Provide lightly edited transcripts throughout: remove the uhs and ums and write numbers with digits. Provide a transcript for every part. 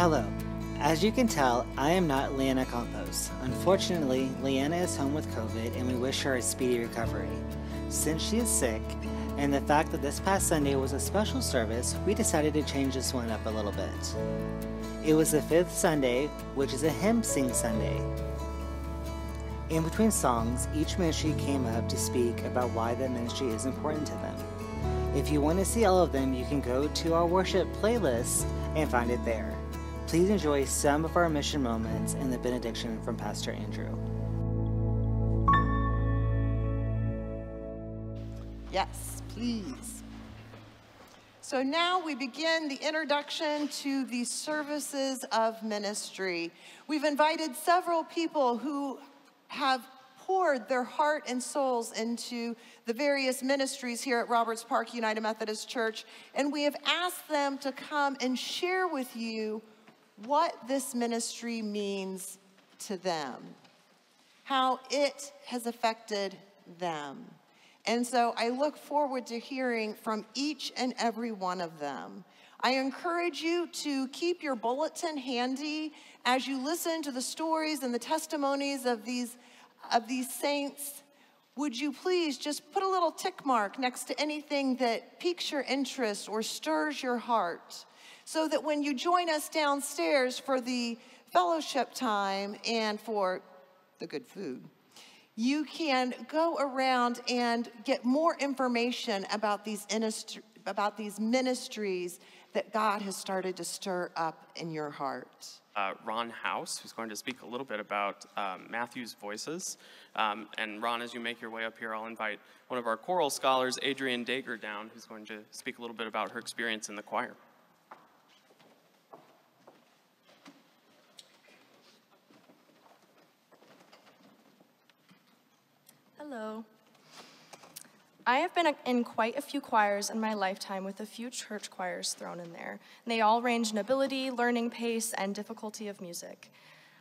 Hello. As you can tell, I am not Lianna Campos. Unfortunately, Lianna is home with COVID and we wish her a speedy recovery. Since she is sick, and the fact that this past Sunday was a special service, we decided to change this one up a little bit. It was the 5th Sunday, which is a hymn sing Sunday. In between songs, each ministry came up to speak about why that ministry is important to them. If you want to see all of them, you can go to our worship playlist and find it there. Please enjoy some of our mission moments and the benediction from Pastor Andrew. Yes, please. So now we begin the introduction to the services of ministry. We've invited several people who have poured their heart and souls into the various ministries here at Roberts Park United Methodist Church, and we have asked them to come and share with you what this ministry means to them, how it has affected them. And so I look forward to hearing from each and every one of them. I encourage you to keep your bulletin handy as you listen to the stories and the testimonies of these saints. Would you please just put a little tick mark next to anything that piques your interest or stirs your heart, so that when you join us downstairs for the fellowship time and for the good food, you can go around and get more information about these ministries that God has started to stir up in your heart. Ron House, who's going to speak a little bit about Matthew's Voices. And Ron, as you make your way up here, I'll invite one of our choral scholars, Adrienne Dager, down, who's going to speak a little bit about her experience in the choir. Hello. I have been in quite a few choirs in my lifetime, with a few church choirs thrown in there. They all range in ability, learning pace, and difficulty of music.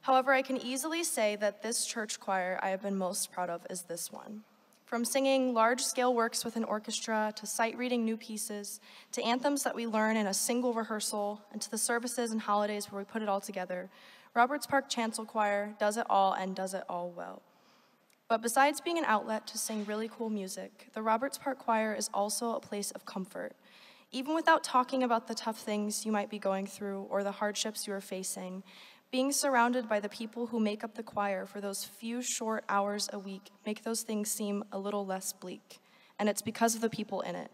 However, I can easily say that this church choir I have been most proud of is this one. From singing large-scale works with an orchestra, to sight-reading new pieces, to anthems that we learn in a single rehearsal, and to the services and holidays where we put it all together, Roberts Park Chancel Choir does it all and does it all well. But besides being an outlet to sing really cool music, the Roberts Park Choir is also a place of comfort. Even without talking about the tough things you might be going through or the hardships you are facing, being surrounded by the people who make up the choir for those few short hours a week make those things seem a little less bleak. And it's because of the people in it.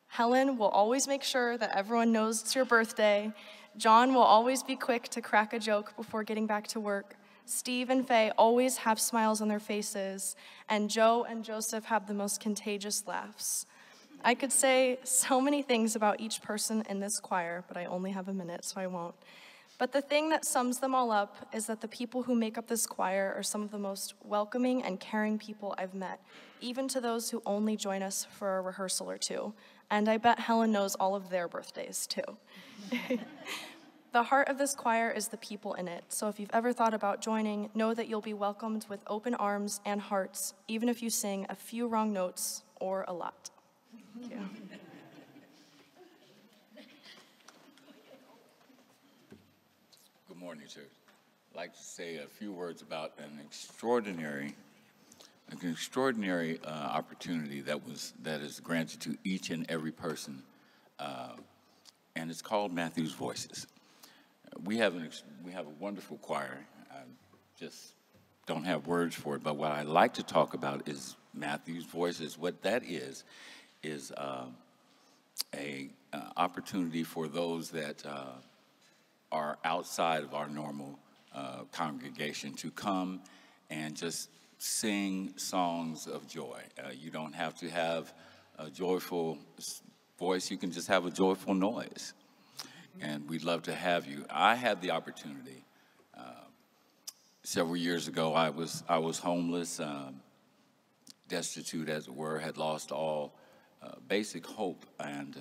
Helen will always make sure that everyone knows it's your birthday. John will always be quick to crack a joke before getting back to work. Steve and Faye always have smiles on their faces, and Joe and Joseph have the most contagious laughs. I could say so many things about each person in this choir, but I only have a minute, so I won't. But the thing that sums them all up is that the people who make up this choir are some of the most welcoming and caring people I've met, even to those who only join us for a rehearsal or two. And I bet Helen knows all of their birthdays, too. The heart of this choir is the people in it, so if you've ever thought about joining, know that you'll be welcomed with open arms and hearts, even if you sing a few wrong notes or a lot. Thank you. Good morning, church. I'd like to say a few words about an extraordinary opportunity that is granted to each and every person, and it's called Matthew's Voices. We have a wonderful choir. I just don't have words for it, but what I like to talk about is Matthew's Voices. What that is a opportunity for those that are outside of our normal congregation to come and just sing songs of joy. You don't have to have a joyful voice. You can just have a joyful noise. And we'd love to have you. I had the opportunity several years ago. I was homeless, destitute, as it were, had lost all basic hope, and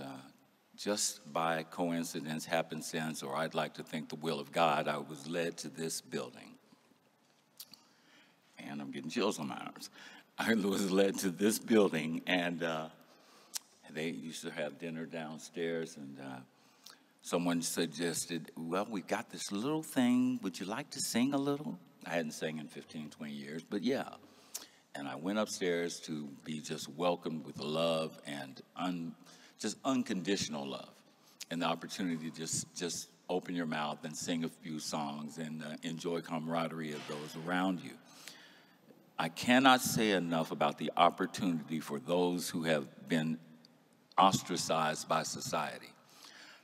just by coincidence, happenstance, or I'd like to think the will of God, I was led to this building. And I'm getting chills on my arms. I was led to this building, and they used to have dinner downstairs, and someone suggested, well, we've got this little thing. Would you like to sing a little? I hadn't sang in 15, 20 years, but yeah. And I went upstairs to be just welcomed with love and just unconditional love, and the opportunity to just open your mouth and sing a few songs and enjoy camaraderie of those around you. I cannot say enough about the opportunity for those who have been ostracized by society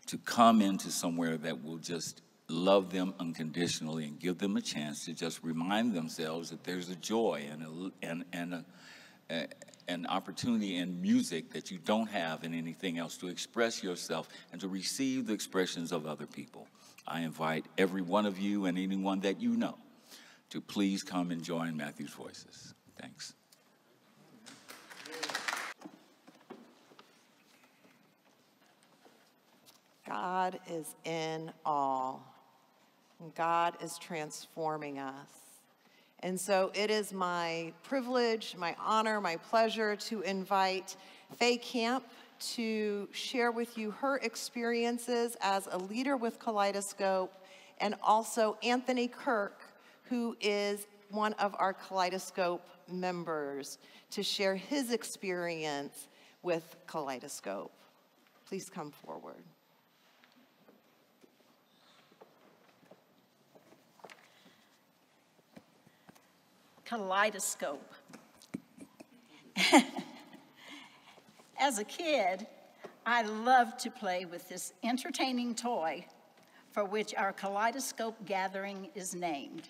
to come into somewhere that will just love them unconditionally and give them a chance to just remind themselves that there's a joy and an opportunity in music that you don't have in anything else, to express yourself and to receive the expressions of other people. I invite every one of you and anyone that you know to please come and join Matthew's Voices. Thanks. God is in all. God is transforming us. And so it is my privilege, my honor, my pleasure to invite Faye Camp to share with you her experiences as a leader with Kaleidoscope, and also Anthony Kirk, who is one of our Kaleidoscope members, to share his experience with Kaleidoscope. Please come forward. Kaleidoscope. As a kid, I loved to play with this entertaining toy for which our Kaleidoscope gathering is named.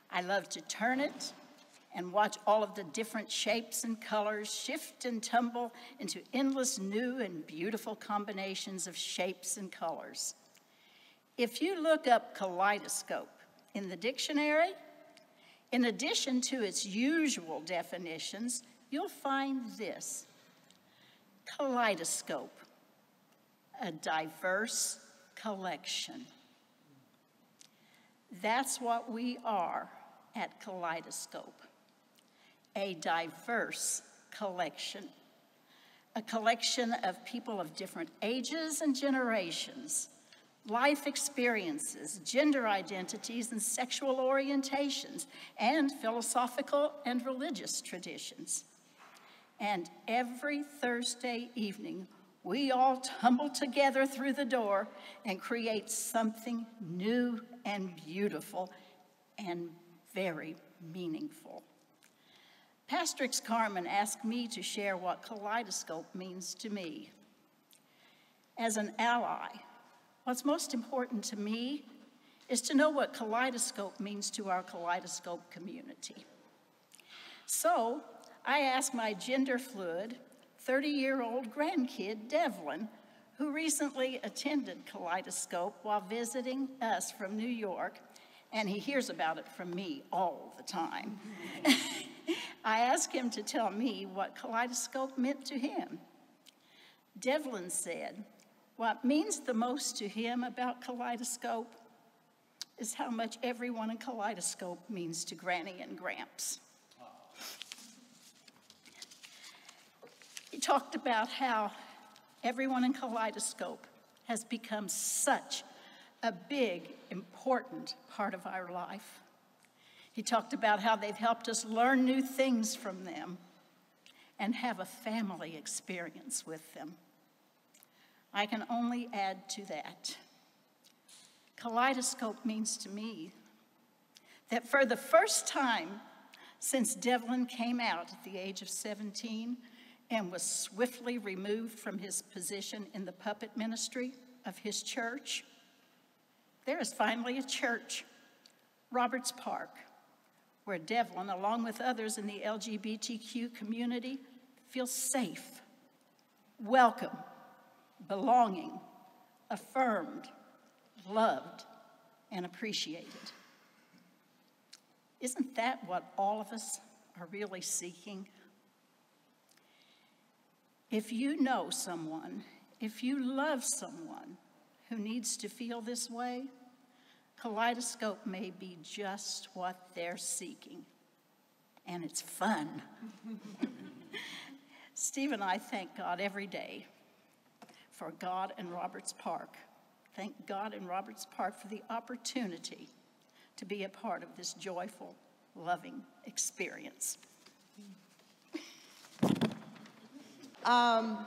I loved to turn it and watch all of the different shapes and colors shift and tumble into endless new and beautiful combinations of shapes and colors. If you look up kaleidoscope in the dictionary, in addition to its usual definitions, you'll find this: kaleidoscope, a diverse collection. That's what we are at Kaleidoscope, a diverse collection, a collection of people of different ages and generations, life experiences, gender identities, and sexual orientations, and philosophical and religious traditions. And every Thursday evening, we all tumble together through the door and create something new and beautiful and very meaningful. Pastor Carmen asked me to share what Kaleidoscope means to me. As an ally, what's most important to me is to know what Kaleidoscope means to our Kaleidoscope community. So I asked my gender-fluid, 30-year-old grandkid, Devlin, who recently attended Kaleidoscope while visiting us from New York, and he hears about it from me all the time. I asked him to tell me what Kaleidoscope meant to him. Devlin said, what means the most to him about Kaleidoscope is how much everyone in Kaleidoscope means to Granny and Gramps. He talked about how everyone in Kaleidoscope has become such a big, important part of our life. He talked about how they've helped us learn new things from them and have a family experience with them. I can only add to that. Kaleidoscope means to me that for the first time since Devlin came out at the age of 17 and was swiftly removed from his position in the puppet ministry of his church, there is finally a church, Roberts Park, where Devlin, along with others in the LGBTQ community, feels safe, welcome, belonging, affirmed, loved, and appreciated. Isn't that what all of us are really seeking? If you know someone, if you love someone who needs to feel this way, Kaleidoscope may be just what they're seeking. And it's fun. Steve and I thank God every day for God and Roberts Park. thank God and Roberts Park for the opportunity to be a part of this joyful, loving experience. And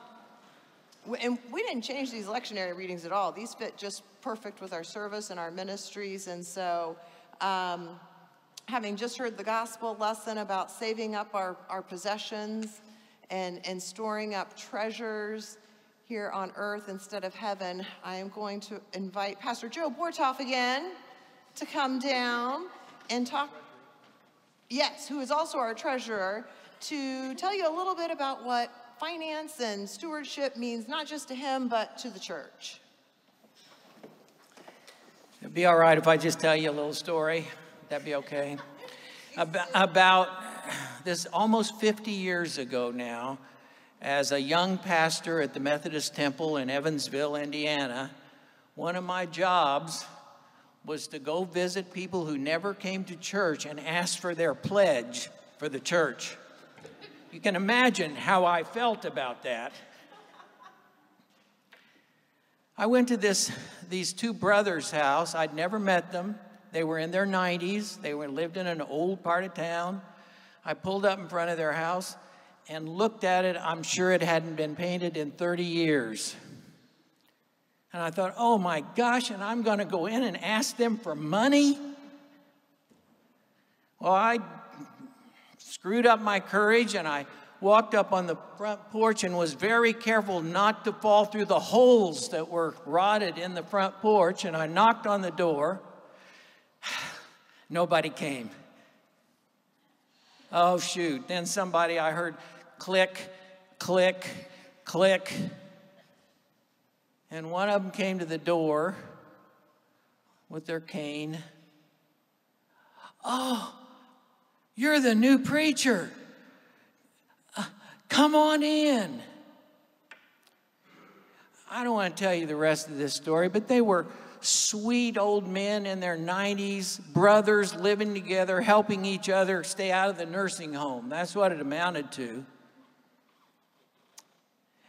we didn't change these lectionary readings at all. These fit just perfect with our service and our ministries. And so, having just heard the gospel lesson about saving up our possessions and storing up treasures here on earth instead of heaven, I am going to invite Pastor Joe Bortoff again to come down and talk, yes, who is also our treasurer, to tell you a little bit about what finance and stewardship means, not just to him, but to the church. It'd be all right if I just tell you a little story. That'd be okay. About this almost 50 years ago now, as a young pastor at the Methodist Temple in Evansville, Indiana, one of my jobs was to go visit people who never came to church and ask for their pledge for the church. You can imagine how I felt about that. I went to these two brothers' house. I'd never met them. They were in their 90s. They lived in an old part of town. I pulled up in front of their house and looked at it. I'm sure it hadn't been painted in 30 years. And I thought, oh my gosh, and I'm going to go in and ask them for money? Well, I screwed up my courage, and I walked up on the front porch and was very careful not to fall through the holes that were rotted in the front porch, and I knocked on the door. Nobody came. Oh, shoot. Then I heard click, click, click. And one of them came to the door with their cane. Oh, you're the new preacher. Come on in. I don't want to tell you the rest of this story, but they were sweet old men in their 90s, brothers living together, helping each other stay out of the nursing home. That's what it amounted to.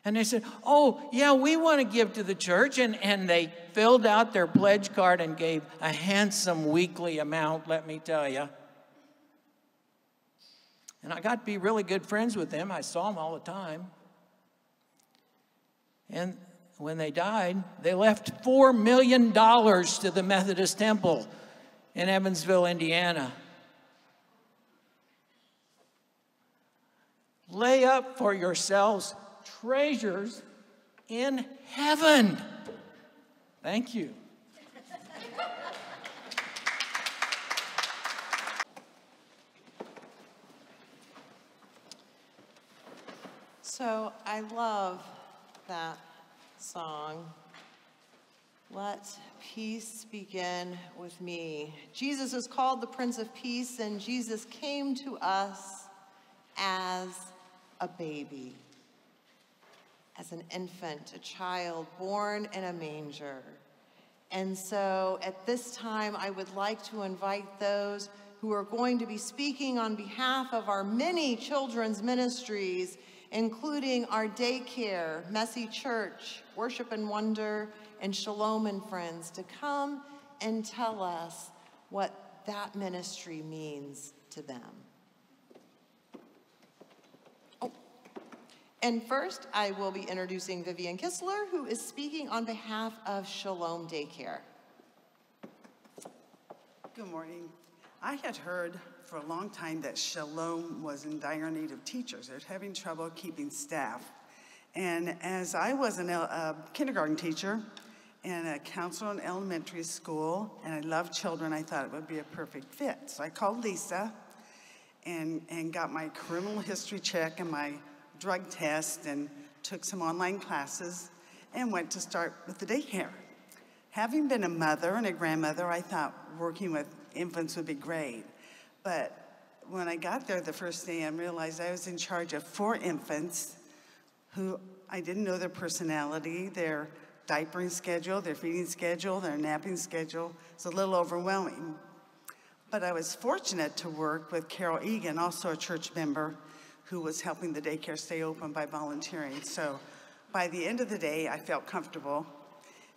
And they said, oh, yeah, we want to give to the church. And they filled out their pledge card and gave a handsome weekly amount, let me tell you. And I got to be really good friends with them. I saw them all the time. And when they died, they left $4 million to the Methodist Temple in Evansville, Indiana. Lay up for yourselves treasures in heaven. Thank you. So I love that song. Let peace begin with me. Jesus is called the Prince of Peace, and Jesus came to us as a baby, as an infant, a child born in a manger. And so at this time, I would like to invite those who are going to be speaking on behalf of our many children's ministries, including our daycare, Messy Church, Worship and Wonder, and Shalom and Friends, to come and tell us what that ministry means to them. Oh. And first, I will be introducing Vivian Kistler, who is speaking on behalf of Shalom Daycare. Good morning. I had heard for a long time that Shalom was in dire need of teachers. They're having trouble keeping staff. And as I was a kindergarten teacher and a counselor in elementary school, and I love children, I thought it would be a perfect fit. So I called Lisa and got my criminal history check and my drug test and took some online classes and went to start with the daycare. Having been a mother and a grandmother, I thought working with infants would be great. But when I got there the first day, I realized I was in charge of 4 infants who I didn't know their personality, their diapering schedule, their feeding schedule, their napping schedule. It's a little overwhelming. But I was fortunate to work with Carol Egan, also a church member, who was helping the daycare stay open by volunteering. So by the end of the day, I felt comfortable.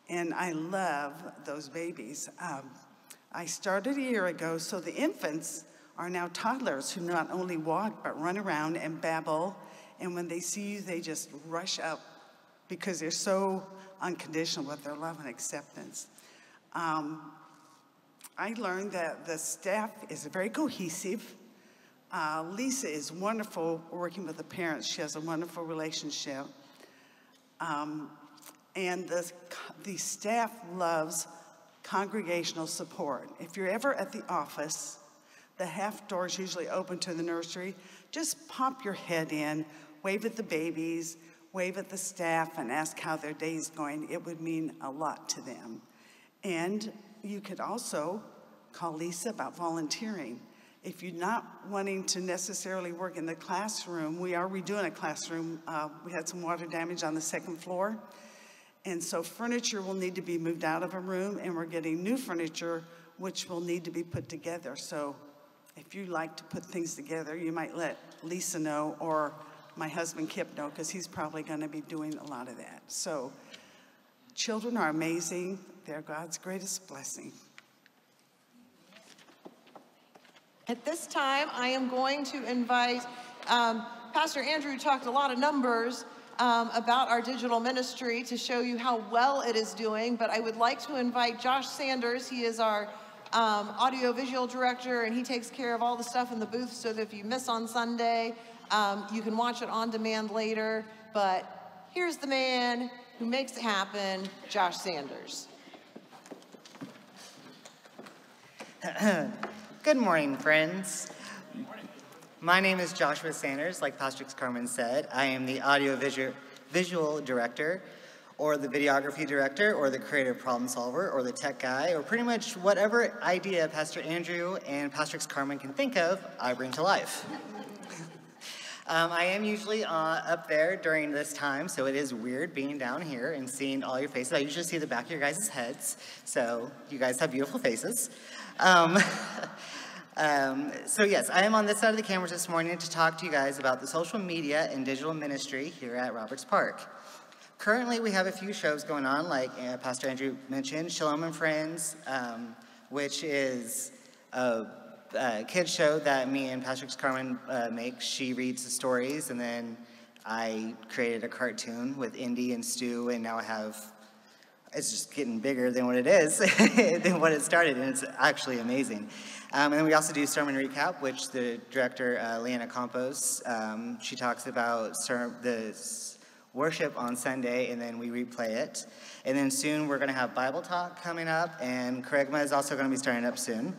and I love those babies. I started a year ago, so the infants are now toddlers who not only walk, but run around and babble, and when they see you, they just rush up because they're so unconditional with their love and acceptance. I learned that the staff is very cohesive. Lisa is wonderful working with the parents. She has a wonderful relationship. And the staff loves congregational support. If you're ever at the office, the half door is usually open to the nursery. Just pop your head in, wave at the babies, wave at the staff, and ask how their day's going. It would mean a lot to them. And you could also call Lisa about volunteering. If you're not wanting to necessarily work in the classroom, we are redoing a classroom. We had some water damage on the second floor. And so furniture will need to be moved out of a room, and we're getting new furniture, which will need to be put together. So if you like to put things together, you might let Lisa know, or my husband Kip know, because he's probably going to be doing a lot of that. So children are amazing. They're God's greatest blessing. At this time, I am going to invite Pastor Andrew talked a lot of numbers about our digital ministry to show you how well it is doing, but I would like to invite Josh Sanders. He is our audiovisual director, and he takes care of all the stuff in the booth, so that if you miss on Sunday, you can watch it on demand later. But here's the man who makes it happen, Josh Sanders. Good morning, friends. My name is Joshua Sanders, like Pastor Carmen said. I am the audio-visual director, or the videography director, or the creative problem solver, or the tech guy, or pretty much whatever idea Pastor Andrew and Pastor Carmen can think of, I bring to life. I am usually up there during this time, so it is weird being down here and seeing all your faces. I usually see the back of your guys' heads, so you guys have beautiful faces. So yes, I am on this side of the cameras this morning to talk to you guys about the social media and digital ministry here at Roberts Park. Currently, we have a few shows going on, like Pastor Andrew mentioned, Shalom and Friends, which is a kids show that me and Pastor Carmen make. She reads the stories, and then I created a cartoon with Indy and Stu, and now I have, it's just getting bigger than what it is, than what it started, and it's actually amazing. And then we also do sermon recap, which the director, Lianna Campos, she talks about the worship on Sunday, and then we replay it. And then soon we're going to have Bible Talk coming up, and Charisma is also going to be starting up soon.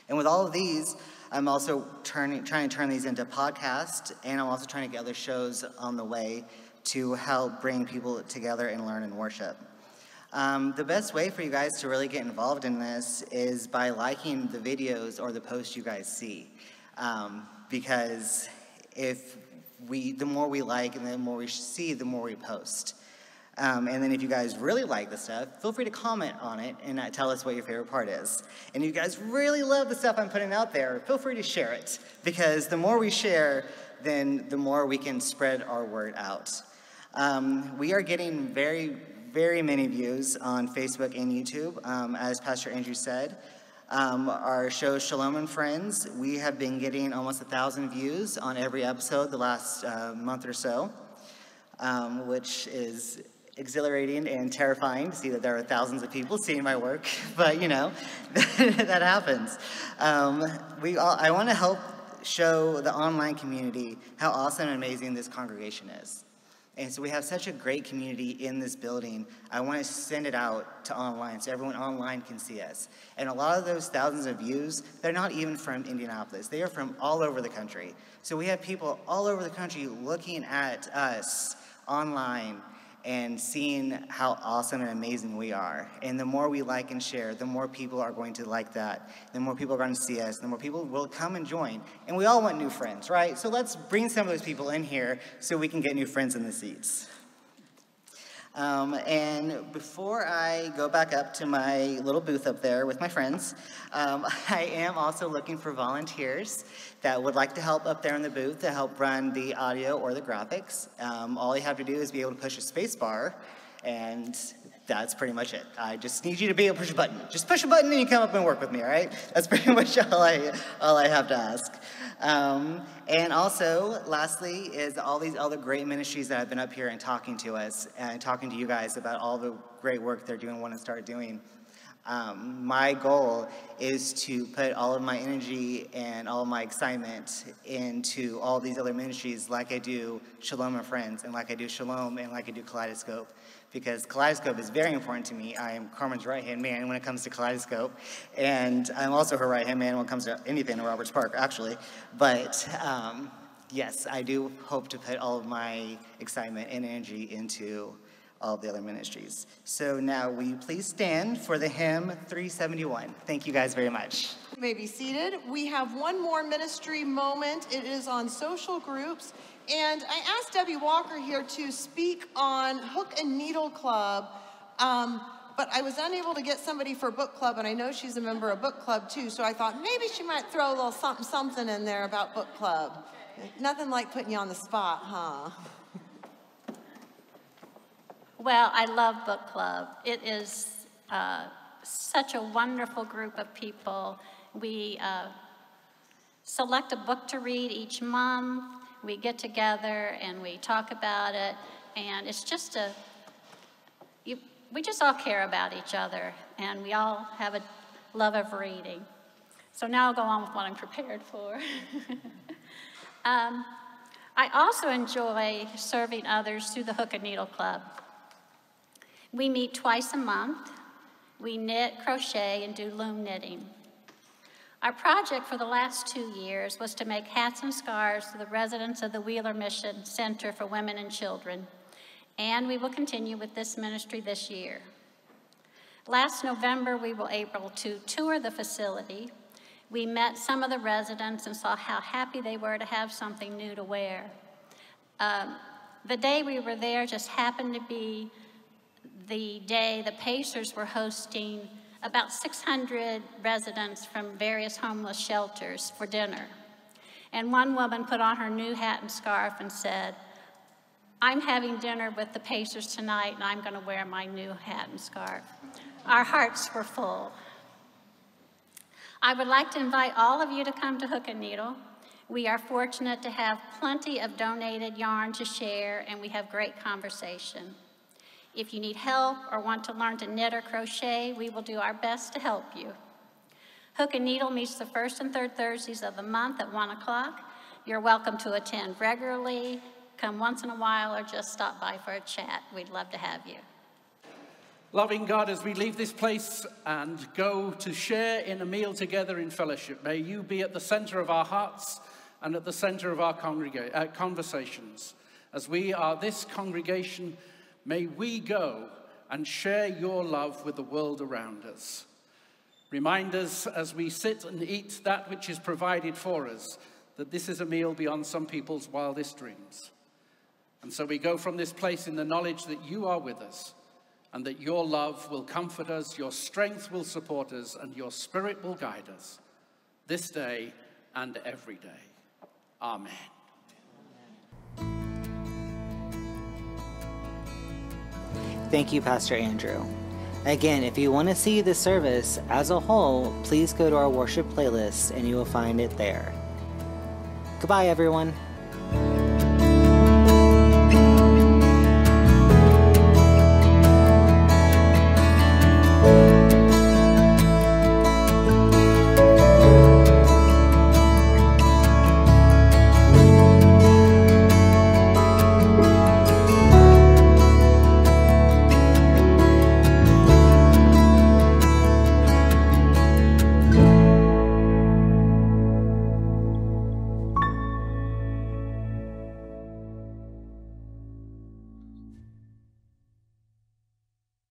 And with all of these, I'm also trying to turn these into podcasts, and I'm also trying to get other shows on the way to help bring people together and learn and worship. The best way for you guys to really get involved in this is by liking the videos or the posts you guys see. Because the more we like and the more we see, the more we post. And then if you guys really like the stuff, feel free to comment on it and tell us what your favorite part is. And if you guys really love the stuff I'm putting out there, feel free to share it. Because the more we share, then the more we can spread our word out. We are getting very, very many views on Facebook and YouTube, as Pastor Andrew said. Our show, Shalom and Friends, we have been getting almost 1,000 views on every episode the last month or so, which is exhilarating and terrifying to see that there are thousands of people seeing my work, but you know, that happens. I want to help show the online community how awesome and amazing this congregation is. And so we have such a great community in this building. I want to send it out to online so everyone online can see us. And a lot of those thousands of views, they're not even from Indianapolis. They are from all over the country. So we have people all over the country looking at us online and seeing how awesome and amazing we are. And the more we like and share, the more people are going to like that. The more people are going to see us, the more people will come and join. And we all want new friends, right? So let's bring some of those people in here so we can get new friends in the seats. And before I go back up to my little booth up there with my friends, I am also looking for volunteers that would like to help up there in the booth to help run the audio or the graphics. All you have to do is be able to push a space bar, and that's pretty much it. I just need you to be able to push a button. Just push a button and you come up and work with me, all right? That's pretty much all I have to ask. And also, lastly, is all these other great ministries that have been up here and talking to us and talking to you guys about all the great work they're doing and want to start doing. My goal is to put all of my energy and all of my excitement into all these other ministries like I do Shalom and Friends, and like I do Shalom, and like I do Kaleidoscope. Because Kaleidoscope is very important to me. I am Carmen's right-hand man when it comes to Kaleidoscope, and I'm also her right-hand man when it comes to anything in Roberts Park, actually. But yes, I do hope to put all of my excitement and energy into all of the other ministries. So now, will you please stand for the hymn 371? Thank you guys very much. You may be seated. We have one more ministry moment. It is on social groups. And I asked Debbie Walker here to speak on Hook and Needle Club, but I was unable to get somebody for book club, and I know she's a member of book club too, so I thought maybe she might throw a little something in there about book club. Nothing like putting you on the spot, huh? Well, I love book club. It is such a wonderful group of people. We select a book to read each month. We get together and we talk about it, and it's just we just all care about each other, and we all have a love of reading. So now I'll go on with what I'm prepared for. I also enjoy serving others through the Hook and Needle Club. We meet twice a month. We knit, crochet, and do loom knitting. Our project for the last 2 years was to make hats and scarves for the residents of the Wheeler Mission Center for Women and Children, and we will continue with this ministry this year. Last November, we were able to tour the facility. We met some of the residents and saw how happy they were to have something new to wear. The day we were there just happened to be the day the Pacers were hosting about 600 residents from various homeless shelters for dinner. And one woman put on her new hat and scarf and said, "I'm having dinner with the Pacers tonight, and I'm going to wear my new hat and scarf." Our hearts were full. I would like to invite all of you to come to Hook and Needle. We are fortunate to have plenty of donated yarn to share, and we have great conversation. If you need help or want to learn to knit or crochet, we will do our best to help you. Hook and Needle meets the first and third Thursdays of the month at 1 o'clock. You're welcome to attend regularly, come once in a while, or just stop by for a chat. We'd love to have you. Loving God, as we leave this place and go to share in a meal together in fellowship, may you be at the center of our hearts and at the center of our conversations. As we are this congregation, may we go and share your love with the world around us. Remind us as we sit and eat that which is provided for us, that this is a meal beyond some people's wildest dreams. And so we go from this place in the knowledge that you are with us, and that your love will comfort us, your strength will support us, and your spirit will guide us this day and every day. Amen. Thank you, Pastor Andrew. Again, if you want to see the service as a whole, please go to our worship playlist and you will find it there. Goodbye, everyone.